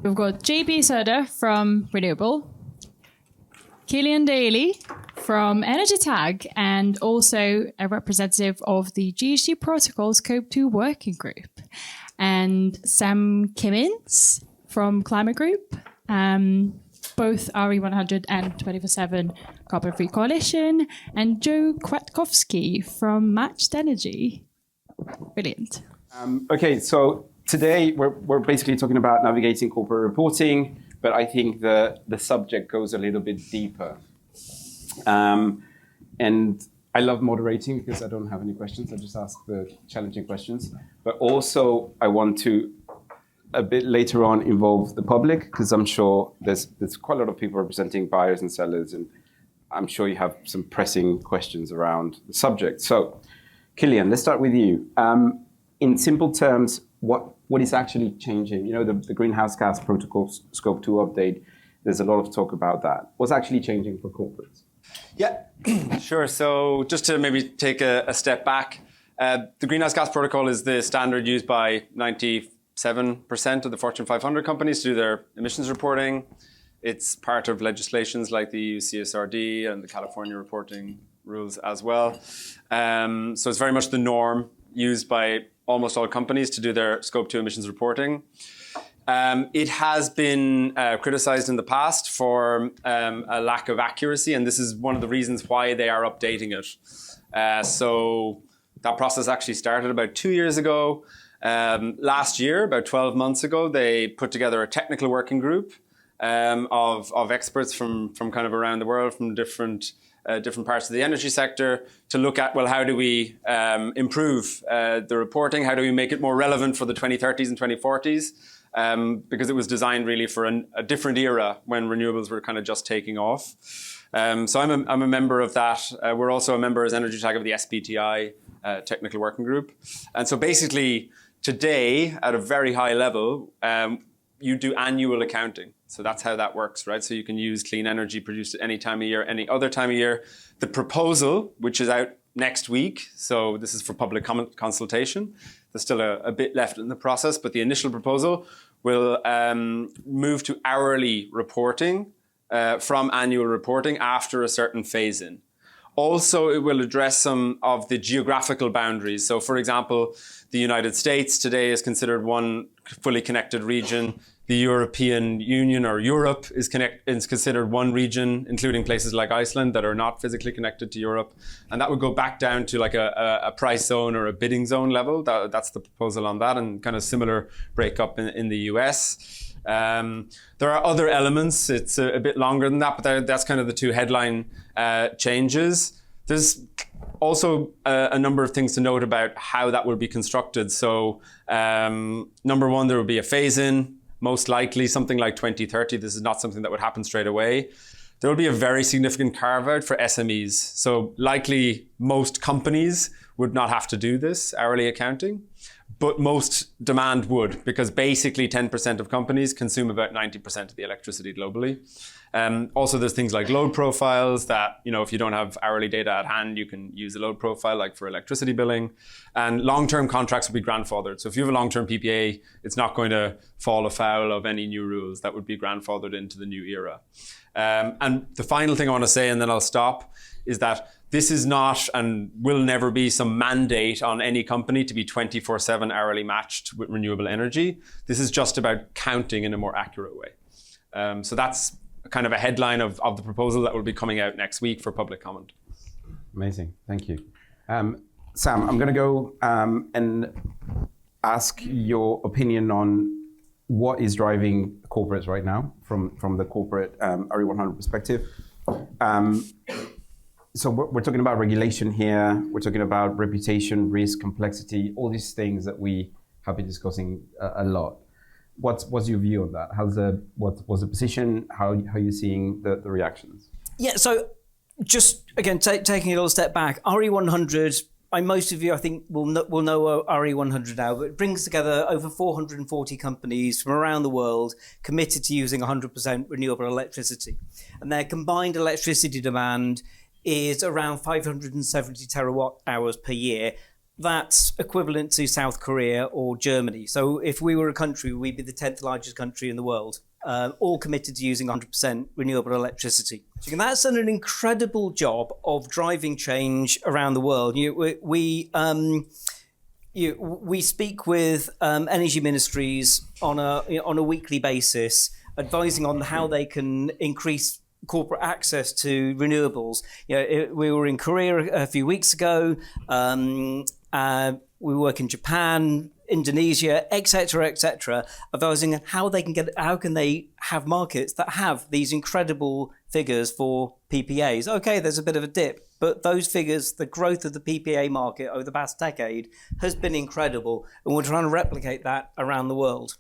We've got Cerda from Renewabl, Killian Daly from EnergyTag, and also a representative of the GHG Protocol Scope 2 working group, and Sam Kimmins from Climate Group, both RE100 and 24/7 Carbon Free Coalition, and Joe Kwiatkowski from Matched Energy. Brilliant. Okay, so today we're basically talking about navigating corporate reporting, but I think the subject goes a little bit deeper. And I love moderating because I don't have any questions. I just ask the challenging questions. But also I want to, a bit later on, involve the public, because I'm sure there's quite a lot of people representing buyers and sellers, and I'm sure you have some pressing questions around the subject. So, Killian, let's start with you. In simple terms, what is actually changing? You know, the Greenhouse Gas Protocol Scope 2 update, there's a lot of talk about that. What's actually changing for corporates? Yeah, sure. So just to maybe take a step back, the Greenhouse Gas Protocol is the standard used by 97% of the Fortune 500 companies to do their emissions reporting. It's part of legislations like the EU CSRD and the California reporting rules as well. So it's very much the norm used by almost all companies to do their Scope 2 emissions reporting. It has been criticized in the past for a lack of accuracy, and this is one of the reasons why they are updating it. So that process actually started about 2 years ago. Last year, about 12 months ago, they put together a technical working group of experts from kind of around the world, from different parts of the energy sector, to look at, well, how do we improve the reporting? How do we make it more relevant for the 2030s and 2040s? Because it was designed really for a different era when renewables were kind of just taking off. So I'm a member of that. We're also a member as EnergyTag of the SBTi technical working group. And so basically today, at a very high level, you do annual accounting. So that's how that works, right? So you can use clean energy produced at any time of year, any other time of year. The proposal, which is out next week, so this is for public consultation. There's still a bit left in the process, but the initial proposal will move to hourly reporting from annual reporting after a certain phase-in. Also, it will address some of the geographical boundaries. So, for example, the United States today is considered one fully connected region. The European Union, or Europe, is considered one region, including places like Iceland that are not physically connected to Europe. And that would go back down to like a price zone or a bidding zone level. That's the proposal on that, and kind of similar breakup in the US. There are other elements. It's a bit longer than that, but that's kind of the two headline changes. There's also a number of things to note about how that will be constructed. So number one, there will be a phase-in, most likely something like 2030. This is not something that would happen straight away. There will be a very significant carve-out for SMEs. So likely most companies would not have to do this hourly accounting, but most demand would, because basically 10% of companies consume about 90% of the electricity globally. Also, there's things like load profiles that, you know, if you don't have hourly data at hand, you can use a load profile like for electricity billing. And long-term contracts will be grandfathered. So if you have a long-term PPA, it's not going to fall afoul of any new rules that would be grandfathered into the new era. And the final thing I want to say, and then I'll stop, is that this is not and will never be some mandate on any company to be 24/7 hourly matched with renewable energy. This is just about counting in a more accurate way. So that's kind of a headline of the proposal that will be coming out next week for public comment. Amazing, thank you. Sam, I'm going to go and ask your opinion on what is driving corporates right now from the corporate RE100 perspective. So we're talking about regulation here. We're talking about reputation, risk, complexity, all these things that we have been discussing a lot. What's your view on that? What was the position? How are you seeing the reactions? Yeah, so just again, taking a little step back, RE100, most of you I think will know RE100 now, but it brings together over 440 companies from around the world committed to using 100% renewable electricity. And their combined electricity demand is around 570 terawatt hours per year, that's equivalent to South Korea or Germany. So if we were a country, we'd be the 10th largest country in the world, all committed to using 100% renewable electricity. So that's done an incredible job of driving change around the world. We speak with energy ministries on a weekly basis, advising on how they can increase corporate access to renewables. We were in Korea a few weeks ago. We work in Japan, Indonesia, etc., advising how can they have markets that have these incredible figures for PPAs. Okay, there's a bit of a dip, but those figures, the growth of the PPA market over the past decade has been incredible, and we're trying to replicate that around the world.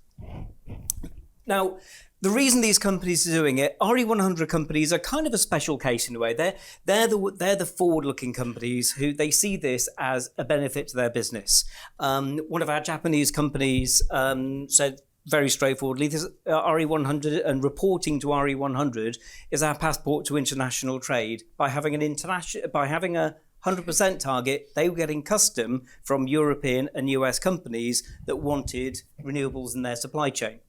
Now, the reason these companies are doing it, RE100 companies are kind of a special case in a way. They're the forward-looking companies who they see this as a benefit to their business. One of our Japanese companies said very straightforwardly, this RE100 and reporting to RE100 is our passport to international trade. By having a 100% target, they were getting custom from European and US companies that wanted renewables in their supply chain.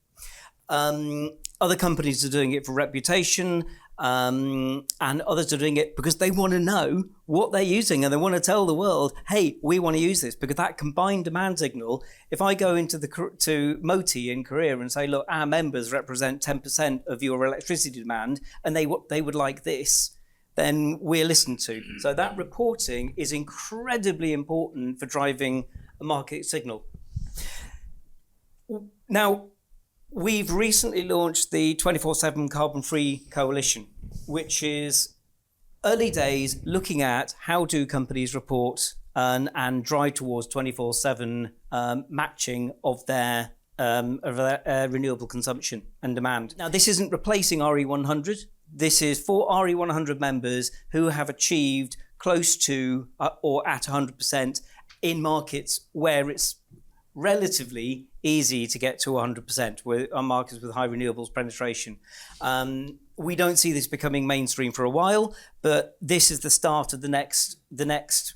Other companies are doing it for reputation, and others are doing it because they want to know what they're using, and they want to tell the world, hey, we want to use this, because that combined demand signal, if I go to Moti in Korea and say, look, our members represent 10% of your electricity demand, and they would like this, then we're listened to. So that reporting is incredibly important for driving a market signal. Now, we've recently launched the 24/7 Carbon-Free Coalition, which is early days looking at how do companies report and drive towards 24/7 matching of their renewable consumption and demand. Now, this isn't replacing RE100. This is for RE100 members who have achieved close to or at 100% in markets where it's relatively easy to get to 100% on markets with high renewables penetration. We don't see this becoming mainstream for a while, but this is the start of the next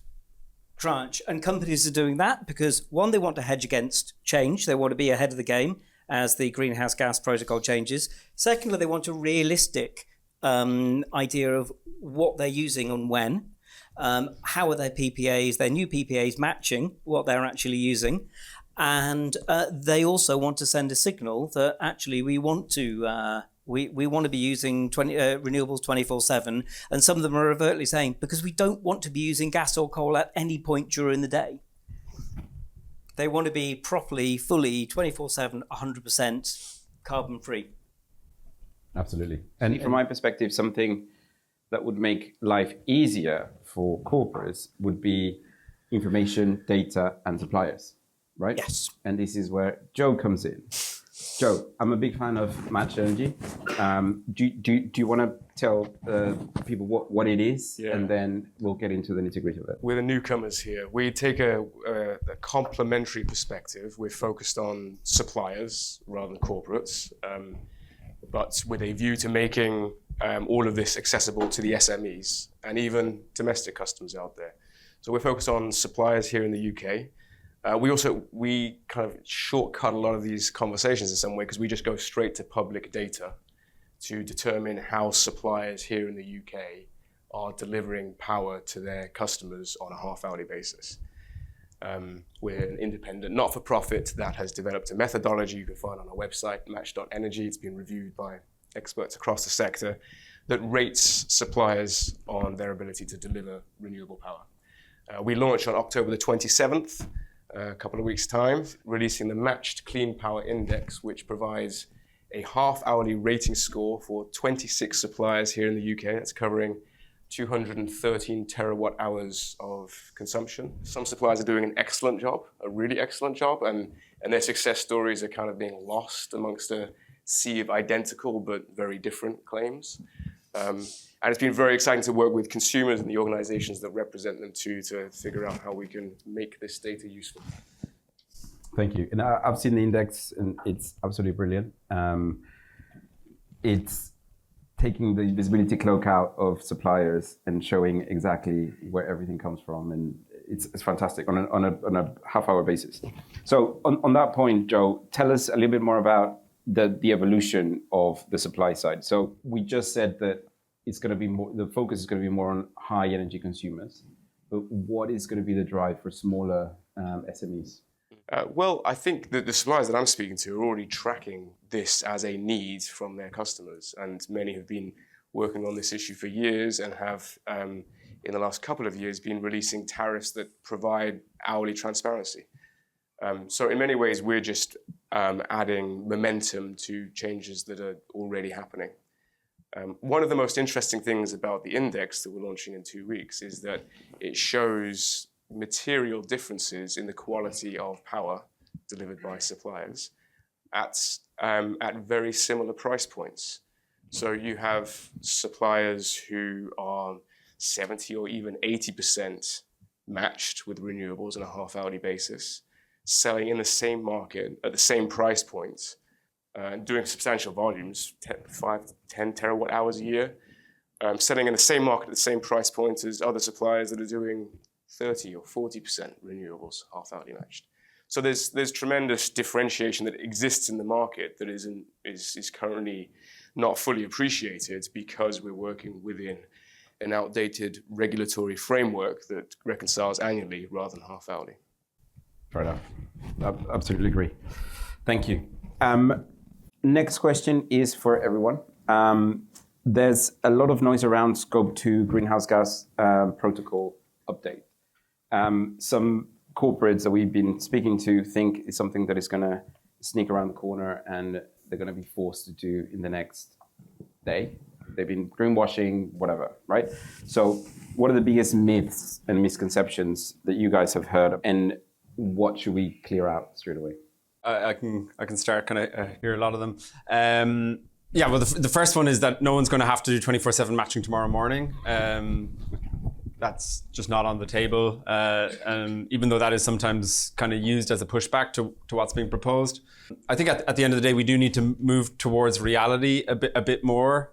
tranche. And companies are doing that because, one, they want to hedge against change. They want to be ahead of the game as the greenhouse gas protocol changes. Secondly, they want a realistic idea of what they're using and when. How are their PPAs, their new PPAs matching what they're actually using? And they also want to send a signal that actually we want to be using renewables 24/7. And some of them are overtly saying, because we don't want to be using gas or coal at any point during the day. They want to be properly, fully 24/7, 100% carbon free. Absolutely. And from my perspective, something that would make life easier for corporates would be information, data, and suppliers, right? Yes. And this is where Joe comes in. Joe, I'm a big fan of Match Energy. Do you want to tell people what it is? Yeah. And then we'll get into the nitty-gritty of it. We're the newcomers here. We take a complementary perspective. We're focused on suppliers rather than corporates, but with a view to making all of this accessible to the SMEs and even domestic customers out there. So we're focused on suppliers here in the UK. We kind of shortcut a lot of these conversations in some way because we just go straight to public data to determine how suppliers here in the UK are delivering power to their customers on a half-hourly basis. We're an independent not-for-profit that has developed a methodology you can find on our website, match.energy. It's been reviewed by experts across the sector that rates suppliers on their ability to deliver renewable power. We launched on October the 27th, a couple of weeks' time, releasing the Matched Clean Power Index, which provides a half-hourly rating score for 26 suppliers here in the UK. That's covering 213 terawatt hours of consumption. Some suppliers are doing an excellent job, a really excellent job, and their success stories are kind of being lost amongst a sea of identical but very different claims. And it's been very exciting to work with consumers and the organizations that represent them too, to figure out how we can make this data useful. Thank you. And I've seen the index and it's absolutely brilliant. It's taking the visibility cloak out of suppliers and showing exactly where everything comes from. And it's fantastic on a half-hour basis. So on that point, Joe, tell us a little bit more about the evolution of the supply side. So we just said that it's going to be more, the focus is going to be more on high energy consumers. But what is going to be the drive for smaller SMEs? Well, I think that the suppliers that I'm speaking to are already tracking this as a need from their customers, and many have been working on this issue for years and have, in the last couple of years, been releasing tariffs that provide hourly transparency. So in many ways, we're just adding momentum to changes that are already happening. One of the most interesting things about the index that we're launching in 2 weeks is that it shows material differences in the quality of power delivered by suppliers at very similar price points. So you have suppliers who are 70 or even 80% matched with renewables on a half-hourly basis, selling in the same market at the same price point, doing substantial volumes, 10 terawatt hours a year, selling in the same market at the same price point as other suppliers that are doing 30 or 40% renewables, half-hourly matched. So there's tremendous differentiation that exists in the market that is currently not fully appreciated because we're working within an outdated regulatory framework that reconciles annually rather than half-hourly. Fair enough. I absolutely agree. Thank you. Next question is for everyone. There's a lot of noise around Scope 2 greenhouse gas protocol update. Some corporates that we've been speaking to think it's something that is going to sneak around the corner and they're going to be forced to do in the next day. They've been greenwashing, whatever, right? So what are the biggest myths and misconceptions that you guys have heard, and what should we clear out straight away? I can start, kind of hear a lot of them. Yeah, well, the first one is that no one's going to have to do 24/7 matching tomorrow morning. That's just not on the table, and even though that is sometimes kind of used as a pushback to what's being proposed. I think at the end of the day, we do need to move towards reality a bit more.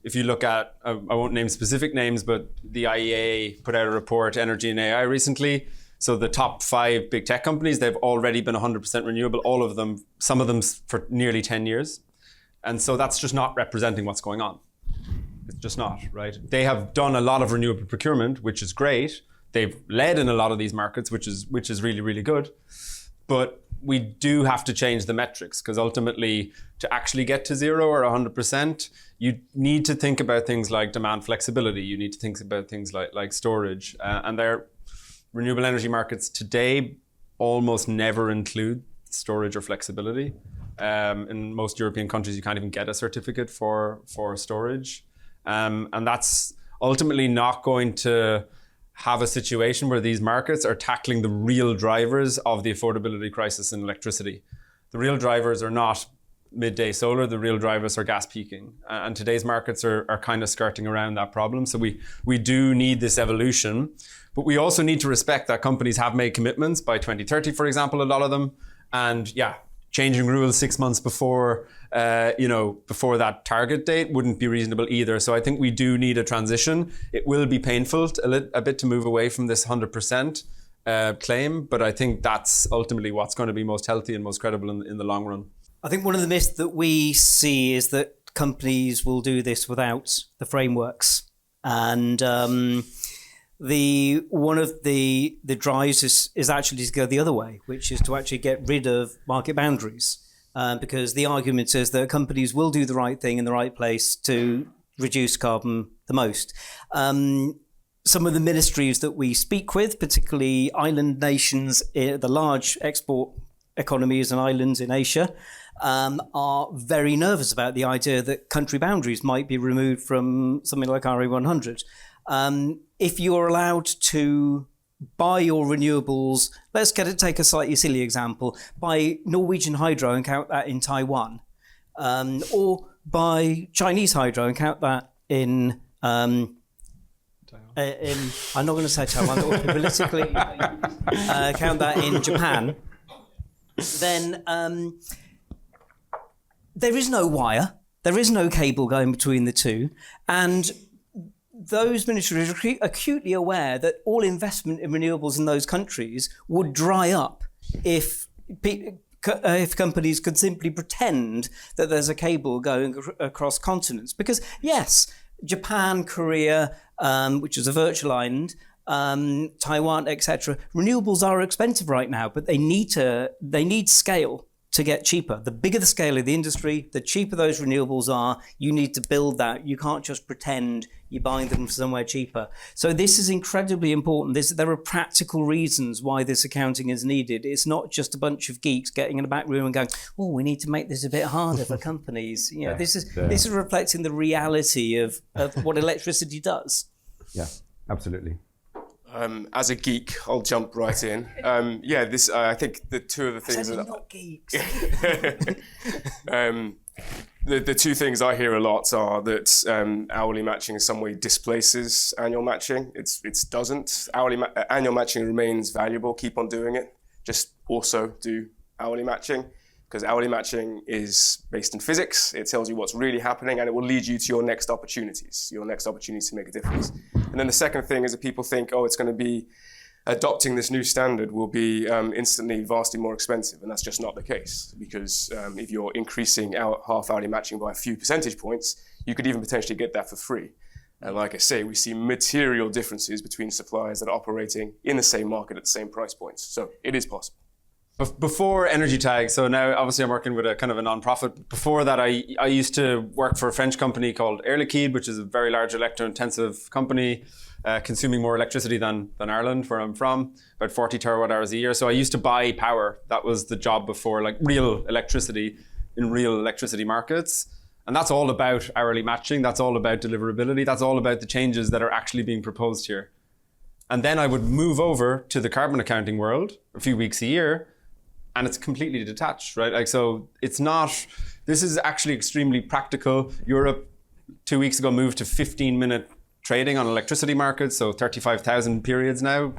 If you look at, I won't name specific names, but the IEA put out a report, Energy and AI, recently. So the top 5 big tech companies, they've already been 100% renewable, all of them, some of them for nearly 10 years. And so that's just not representing what's going on. It's just not, right? They have done a lot of renewable procurement, which is great. They've led in a lot of these markets, which is really, really good. But we do have to change the metrics, because ultimately to actually get to 0 or 100%, you need to think about things like demand flexibility. You need to think about things like storage. And their renewable energy markets today almost never include storage or flexibility. In most European countries, you can't even get a certificate for storage. And that's ultimately not going to have a situation where these markets are tackling the real drivers of the affordability crisis in electricity. The real drivers are not midday solar, the real drivers are gas peaking. And today's markets are kind of skirting around that problem. So we do need this evolution, but we also need to respect that companies have made commitments by 2030, for example, a lot of them. And yeah, changing rules 6 months before that target date wouldn't be reasonable either. So I think we do need a transition. It will be painful a bit to move away from this 100% claim, but I think that's ultimately what's going to be most healthy and most credible in the long run. I think one of the myths that we see is that companies will do this without the frameworks. And one of the drives is actually to go the other way, which is to actually get rid of market boundaries. Because the argument is that companies will do the right thing in the right place to reduce carbon the most. Some of the ministries that we speak with, particularly island nations, the large export economies and islands in Asia, are very nervous about the idea that country boundaries might be removed from something like RE100. If you're allowed to buy your renewables, take a slightly silly example, buy Norwegian hydro and count that in Taiwan, or buy Chinese hydro and count that in I'm not going to say Taiwan, but politically count that in Japan, then there is no wire, there is no cable going between the two, and those ministries are acutely aware that all investment in renewables in those countries would dry up if companies could simply pretend that there's a cable going across continents. Because yes, Japan, Korea, which is a virtual island, Taiwan, etc. Renewables are expensive right now, but they need scale to get cheaper. The bigger the scale of the industry, the cheaper those renewables are. You need to build that. You can't just pretend you're buying them from somewhere cheaper. So this is incredibly important. There are practical reasons why this accounting is needed. It's not just a bunch of geeks getting in a back room and going, "Oh, we need to make this a bit harder for companies." This is reflecting the reality of what electricity does. Yeah, absolutely. As a geek, I'll jump right in. I think the two of the things that not geeks. The two things I hear a lot are that hourly matching in some way displaces annual matching. It doesn't. Annual matching remains valuable. Keep on doing it. Just also do hourly matching, because hourly matching is based in physics. It tells you what's really happening, and it will lead you to your next opportunities to make a difference. And then the second thing is that people think, oh, it's going to be adopting this new standard will be instantly vastly more expensive, and that's just not the case, because if you're increasing half-hourly matching by a few percentage points, you could even potentially get that for free. And like I say, we see material differences between suppliers that are operating in the same market at the same price points. So it is possible. Before EnergyTag, so now obviously I'm working with a kind of a non-profit. Before that, I used to work for a French company called Air Liquide, which is a very large electro-intensive company, consuming more electricity than Ireland, where I'm from, about 40 terawatt hours a year. So I used to buy power. That was the job before, like real electricity in real electricity markets. And that's all about hourly matching. That's all about deliverability. That's all about the changes that are actually being proposed here. And then I would move over to the carbon accounting world a few weeks a year, and it's completely detached, right? Like, so it's not, this is actually extremely practical. Europe 2 weeks ago moved to 15-minute trading on electricity markets, so 35,000 periods now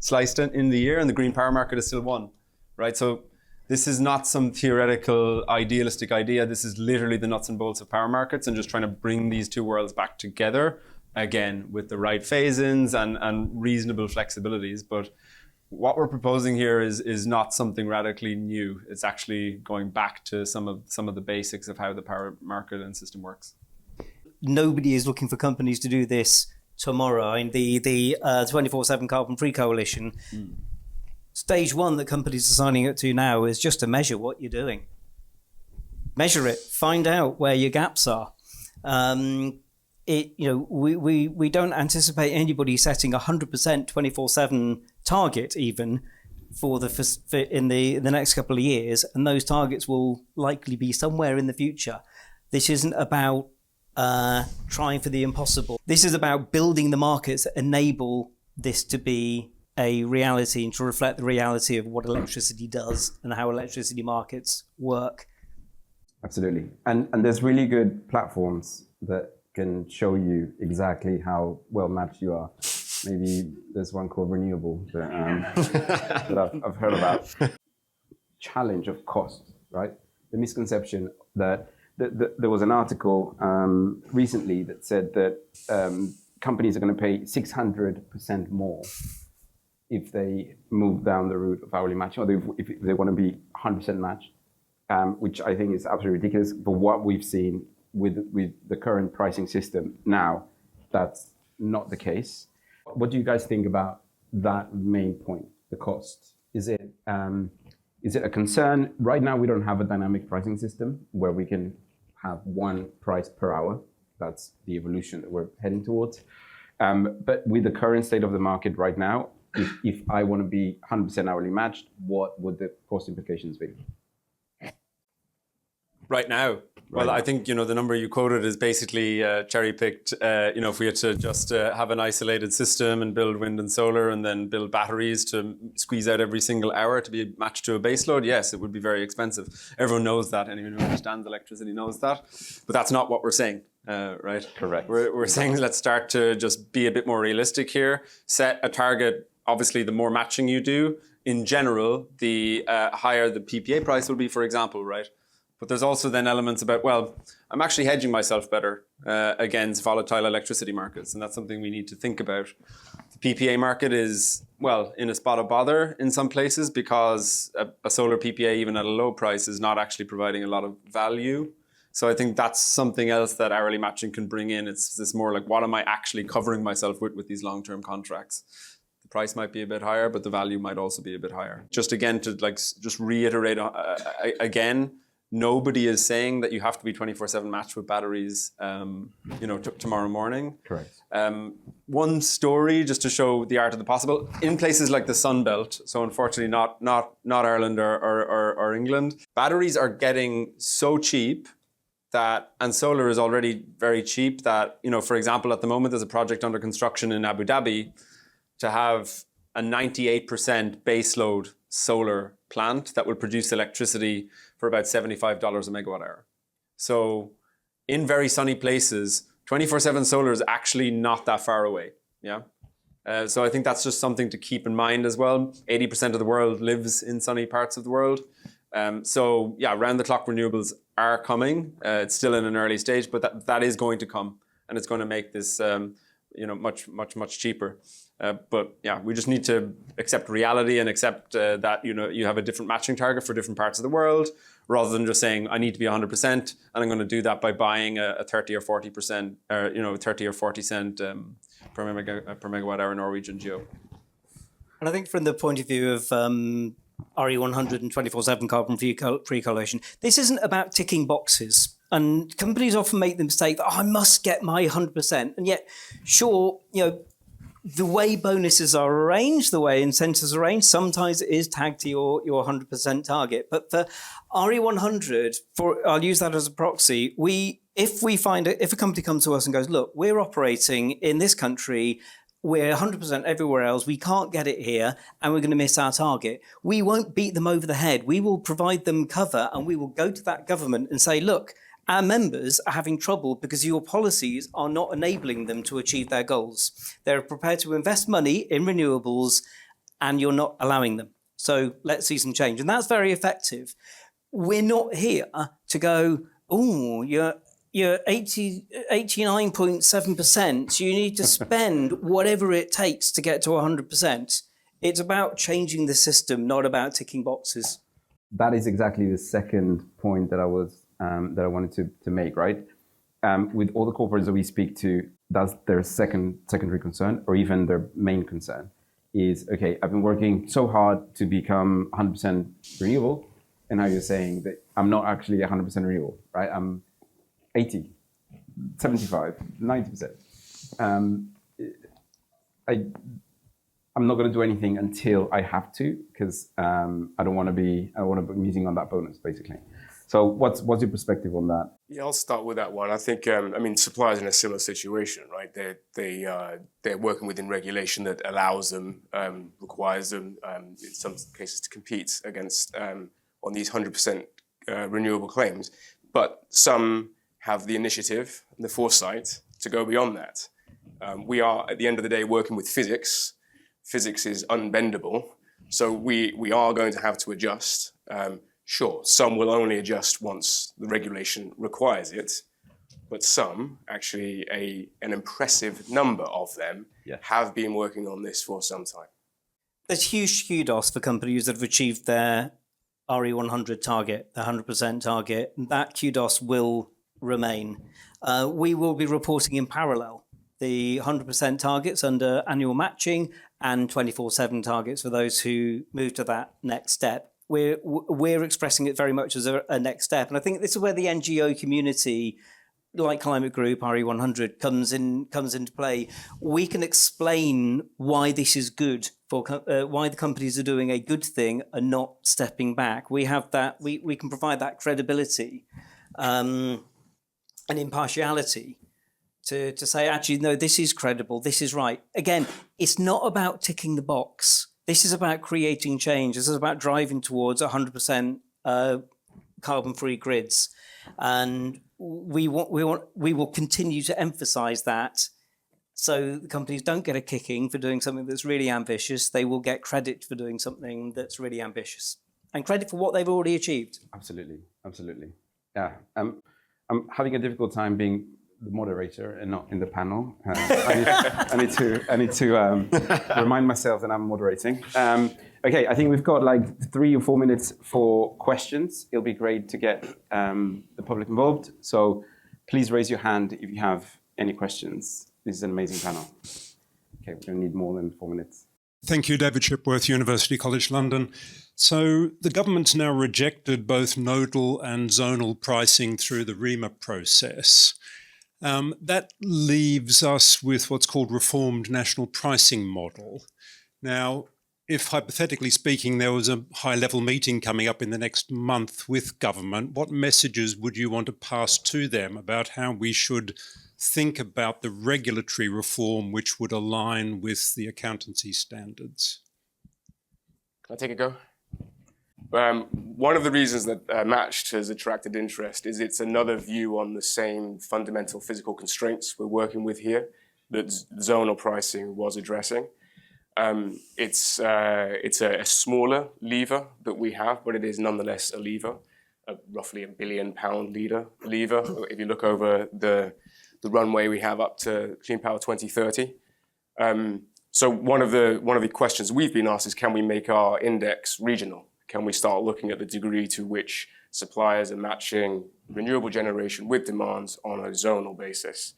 sliced in the year, and the green power market is still one, right? So this is not some theoretical, idealistic idea. This is literally the nuts and bolts of power markets, and just trying to bring these two worlds back together, again, with the right phase-ins and reasonable flexibilities. But what we're proposing here is not something radically new. It's actually going back to some of the basics of how the power market and system works. Nobody is looking for companies to do this tomorrow. In the 24/7 Carbon Free Coalition, stage one that companies are signing up to now is just to measure what you're doing. Measure it, find out where your gaps are. We don't anticipate anybody setting 100% 24/7 target even for in the next couple of years, and those targets will likely be somewhere in the future. This isn't about trying for the impossible. This is about building the markets that enable this to be a reality and to reflect the reality of what electricity does and how electricity markets work. Absolutely. And there's really good platforms that can show you exactly how well matched you are. Maybe there's one called Renewabl that I've heard about. Challenge of cost, right? The misconception that there was an article recently that said that companies are going to pay 600% more if they move down the route of hourly matching, or if they want to be 100% matched, which I think is absolutely ridiculous. But what we've seen with the current pricing system now, that's not the case. What do you guys think about that main point, the cost? Is it a concern? Right now, we don't have a dynamic pricing system where we can have one price per hour. That's the evolution that we're heading towards. But with the current state of the market right now, if I want to be 100% hourly matched, what would the cost implications be? Right now? Well, I think, the number you quoted is basically cherry-picked. If we had to just have an isolated system and build wind and solar and then build batteries to squeeze out every single hour to be matched to a baseload, yes, it would be very expensive. Everyone knows that. Anyone who understands electricity knows that. But that's not what we're saying, right? Correct. We're saying let's start to just be a bit more realistic here. Set a target. Obviously, the more matching you do, in general, the higher the PPA price will be, for example, right? But there's also then elements about, well, I'm actually hedging myself better against volatile electricity markets. And that's something we need to think about. The PPA market is, well, in a spot of bother in some places because a solar PPA, even at a low price, is not actually providing a lot of value. So I think that's something else that hourly matching can bring in. It's this more like, what am I actually covering myself with these long-term contracts? The price might be a bit higher, but the value might also be a bit higher. Just again, to like just reiterate again, nobody is saying that you have to be 24/7 matched with batteries, tomorrow morning. Correct. One story just to show the art of the possible in places like the Sun Belt. So unfortunately, not Ireland or England. Batteries are getting so cheap and solar is already very cheap that, for example, at the moment there's a project under construction in Abu Dhabi to have a 98% baseload solar plant that will produce electricity for about $75 a megawatt hour. So in very sunny places, 24/7 solar is actually not that far away. Yeah. So I think that's just something to keep in mind as well. 80% of the world lives in sunny parts of the world. So yeah, round-the-clock renewables are coming. It's still in an early stage, but that is going to come, and it's going to make this much cheaper. But yeah, we just need to accept reality and accept that you have a different matching target for different parts of the world, rather than just saying I need to be 100%, and I'm going to do that by buying a 30 or 40%, 30 or 40 cent per megawatt hour Norwegian geo. And I think from the point of view of RE100 and 24/7 carbon-free correlation, this isn't about ticking boxes. And companies often make the mistake that I must get my 100%. And yet, sure, the way bonuses are arranged, the way incentives are arranged, sometimes it is tagged to your 100% target. But for RE100, I'll use that as a proxy. If a company comes to us and goes, look, we're operating in this country, we're 100% everywhere else, we can't get it here, and we're going to miss our target, we won't beat them over the head. We will provide them cover, and we will go to that government and say, look, our members are having trouble because your policies are not enabling them to achieve their goals. They're prepared to invest money in renewables, and you're not allowing them. So let's see some change. And that's very effective. We're not here to go, oh, you're 89.7%. You need to spend whatever it takes to get to 100%. It's about changing the system, not about ticking boxes. That is exactly the second point that I wanted to make, right? With all the corporates that we speak to, that's their secondary concern, or even their main concern, is, okay, I've been working so hard to become 100% renewable, and now you're saying that I'm not actually 100% renewable, right? I'm 80, 75, 90%. I'm not going to do anything until I have to, because I don't want to be using on that bonus, basically. So what's your perspective on that? Yeah, I'll start with that one. I think, suppliers in a similar situation, right? They're working within regulation that allows them, requires them, in some cases, to compete against on these 100% renewable claims. But some have the initiative and the foresight to go beyond that. We are, at the end of the day, working with physics. Physics is unbendable, so we are going to have to adjust. Sure, some will only adjust once the regulation requires it, but some, actually an impressive number of them, have been working on this for some time. There's huge kudos for companies that have achieved their RE100 target, the 100% target. That kudos will remain. We will be reporting in parallel the 100% targets under annual matching and 24/7 targets for those who move to that next step. We're expressing it very much as a next step. And I think this is where the NGO community, like Climate Group, RE100, comes into play. We can explain why this is good, why the companies are doing a good thing and not stepping back. We have that. We can provide that credibility and impartiality to say, actually, no, this is credible, this is right. Again, it's not about ticking the box. This is about creating change. This is about driving towards 100% carbon-free grids, and we will continue to emphasise that. So the companies don't get a kicking for doing something that's really ambitious. They will get credit for doing something that's really ambitious, and credit for what they've already achieved. Absolutely. Yeah. I'm having a difficult time being the moderator and not in the panel. I need to remind myself that I'm moderating. Okay, I think we've got like 3 or 4 minutes for questions. It'll be great to get the public involved. So please raise your hand if you have any questions. This is an amazing panel. Okay, we're going to need more than 4 minutes. Thank you, David Shipworth, University College London. So the government's now rejected both nodal and zonal pricing through the REMA process. That leaves us with what's called reformed national pricing model. Now, if hypothetically speaking, there was a high-level meeting coming up in the next month with government, what messages would you want to pass to them about how we should think about the regulatory reform which would align with the accountancy standards? Can I take a go? One of the reasons that Matched has attracted interest is it's another view on the same fundamental physical constraints we're working with here that zonal pricing was addressing. It's a smaller lever that we have, but it is nonetheless a lever, roughly £1 billion lever. If you look over the runway we have up to Clean Power 2030. So one of the questions we've been asked is, can we make our index regional? Can we start looking at the degree to which suppliers are matching renewable generation with demands on a zonal basis?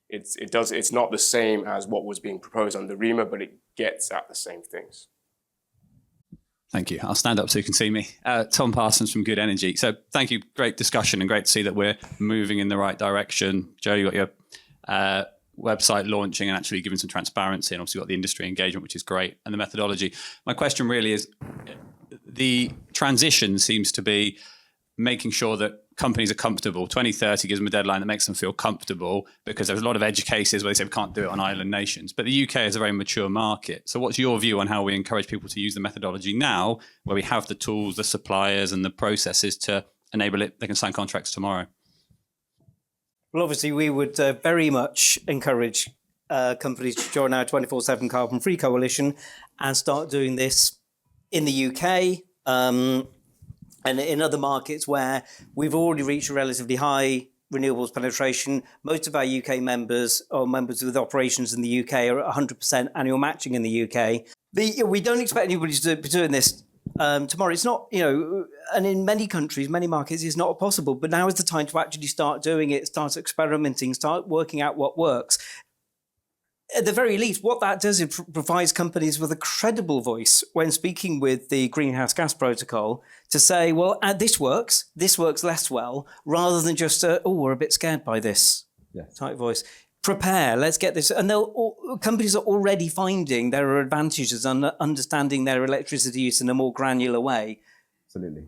It's not the same as what was being proposed under REMA, but it gets at the same things. Thank you. I'll stand up so you can see me. Tom Parsons from Good Energy. So thank you. Great discussion and great to see that we're moving in the right direction. Joe, you got your website launching and actually giving some transparency, and obviously got the industry engagement, which is great, and the methodology. My question really is, the transition seems to be making sure that companies are comfortable. 2030 gives them a deadline that makes them feel comfortable, because there's a lot of edge cases where they say we can't do it on island nations. But the UK is a very mature market. So what's your view on how we encourage people to use the methodology now, where we have the tools, the suppliers and the processes to enable it? They can sign contracts tomorrow. Well, obviously, we would very much encourage companies to join our 24/7 carbon-free coalition and start doing this in the UK and in other markets where we've already reached a relatively high renewables penetration. Most of our UK members or members with operations in the UK are at 100% annual matching in the UK. We don't expect anybody to be doing this tomorrow. It's not, and in many countries, many markets, it's not possible. But now is the time to actually start doing it, start experimenting, start working out what works. At the very least, what that does is provides companies with a credible voice when speaking with the Greenhouse Gas Protocol to say, well, this works less well, rather than just, we're a bit scared by this type voice. Prepare, let's get this. And companies are already finding there are advantages on understanding their electricity use in a more granular way. Absolutely.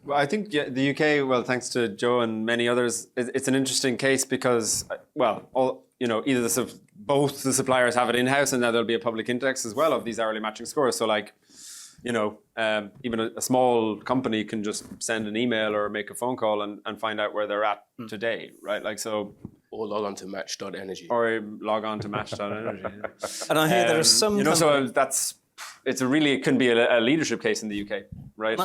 Well, I think the UK, well, thanks to Joe and many others, it's an interesting case because, either both the suppliers have it in-house, and now there'll be a public index as well of these hourly matching scores. So even a small company can just send an email or make a phone call and find out where they're at today, right? Or log on to match.energy. Or log on to match.energy. And I hear there are some... it can be a leadership case in the UK, right?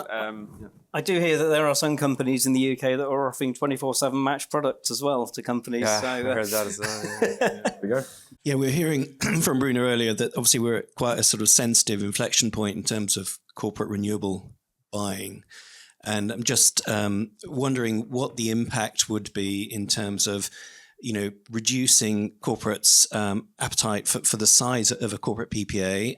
I do hear that there are some companies in the UK that are offering 24/7 match products as well to companies. Yeah, so, I heard that as well. Yeah. There we go. Yeah, we were hearing from Bruno earlier that obviously we're at quite a sort of sensitive inflection point in terms of corporate renewable buying. And I'm just wondering what the impact would be in terms of, reducing corporates' appetite for the size of a corporate PPA,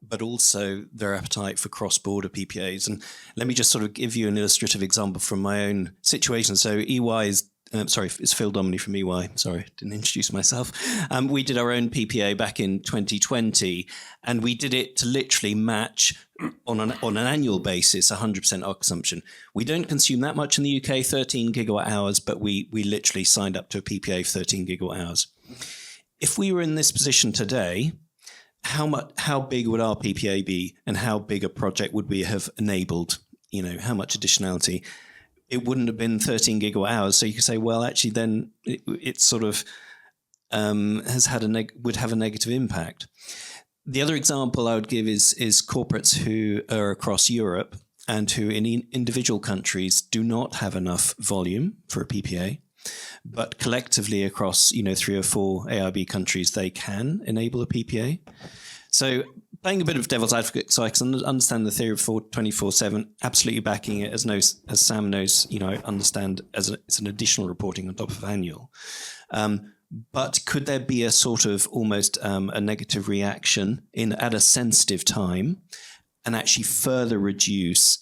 but also their appetite for cross-border PPAs. And let me just sort of give you an illustrative example from my own situation. So EY is, it's Phil Dominy from EY. Sorry, didn't introduce myself. We did our own PPA back in 2020, and we did it to literally match on an annual basis 100% our consumption. We don't consume that much in the UK, 13 gigawatt hours, but we literally signed up to a PPA of 13 gigawatt hours. If we were in this position today, how big would our PPA be, and how big a project would we have enabled? How much additionality? It wouldn't have been 13 gigawatt hours. So you could say, well, actually, then it sort of would have a negative impact. The other example I would give is corporates who are across Europe. and who in individual countries do not have enough volume for a PPA, but collectively across 3 or 4 AIB countries, they can enable a PPA. So playing a bit of devil's advocate, so I can understand the theory of 24/7, absolutely backing it, as Sam knows, I understand it's an additional reporting on top of annual. But could there be a sort of almost a negative reaction at a sensitive time and actually further reduce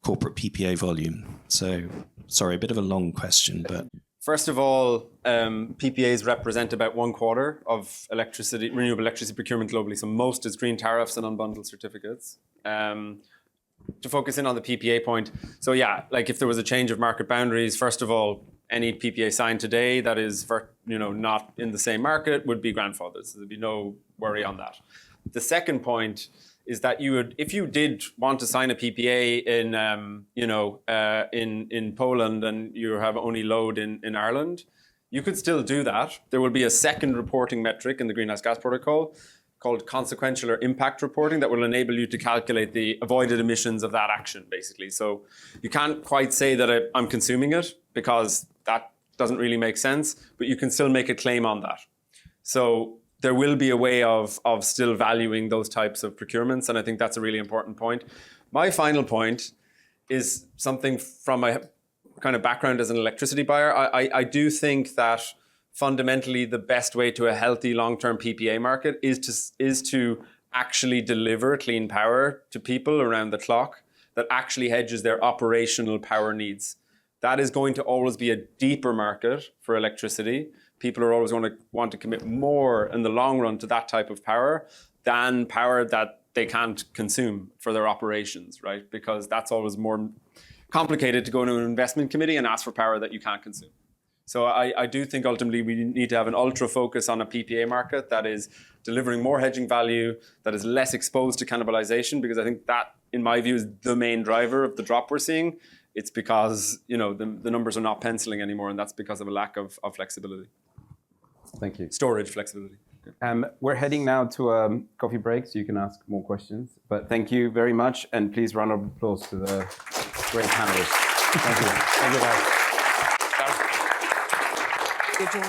corporate PPA volume? So, sorry, a bit of a long question, but... First of all, PPAs represent about 1/4 of renewable electricity procurement globally. So most is green tariffs and unbundled certificates. To focus in on the PPA point, so yeah, like if there was a change of market boundaries, first of all, any PPA signed today that is not in the same market would be grandfathered. So there'd be no worry on that. The second point is that if you did want to sign a PPA in Poland and you have only load in Ireland, you could still do that. There will be a second reporting metric in the Greenhouse Gas Protocol called consequential or impact reporting that will enable you to calculate the avoided emissions of that action, basically. So you can't quite say that I'm consuming it because that doesn't really make sense, but you can still make a claim on that. So there will be a way of still valuing those types of procurements, and I think that's a really important point. My final point is something from my kind of background as an electricity buyer. I do think that fundamentally the best way to a healthy long-term PPA market is to actually deliver clean power to people around the clock that actually hedges their operational power needs. That is going to always be a deeper market for electricity. People are always going to want to commit more in the long run to that type of power than power that they can't consume for their operations, right? Because that's always more complicated to go into an investment committee and ask for power that you can't consume. So I do think ultimately we need to have an ultra focus on a PPA market that is delivering more hedging value, that is less exposed to cannibalization, because I think that, in my view, is the main driver of the drop we're seeing. It's because the numbers are not penciling anymore, and that's because of a lack of flexibility. Thank you. Storage flexibility. We're heading now to a coffee break, so you can ask more questions. But thank you very much, and please round of applause to the great panelists. Thank you. Thank you, guys. Good job.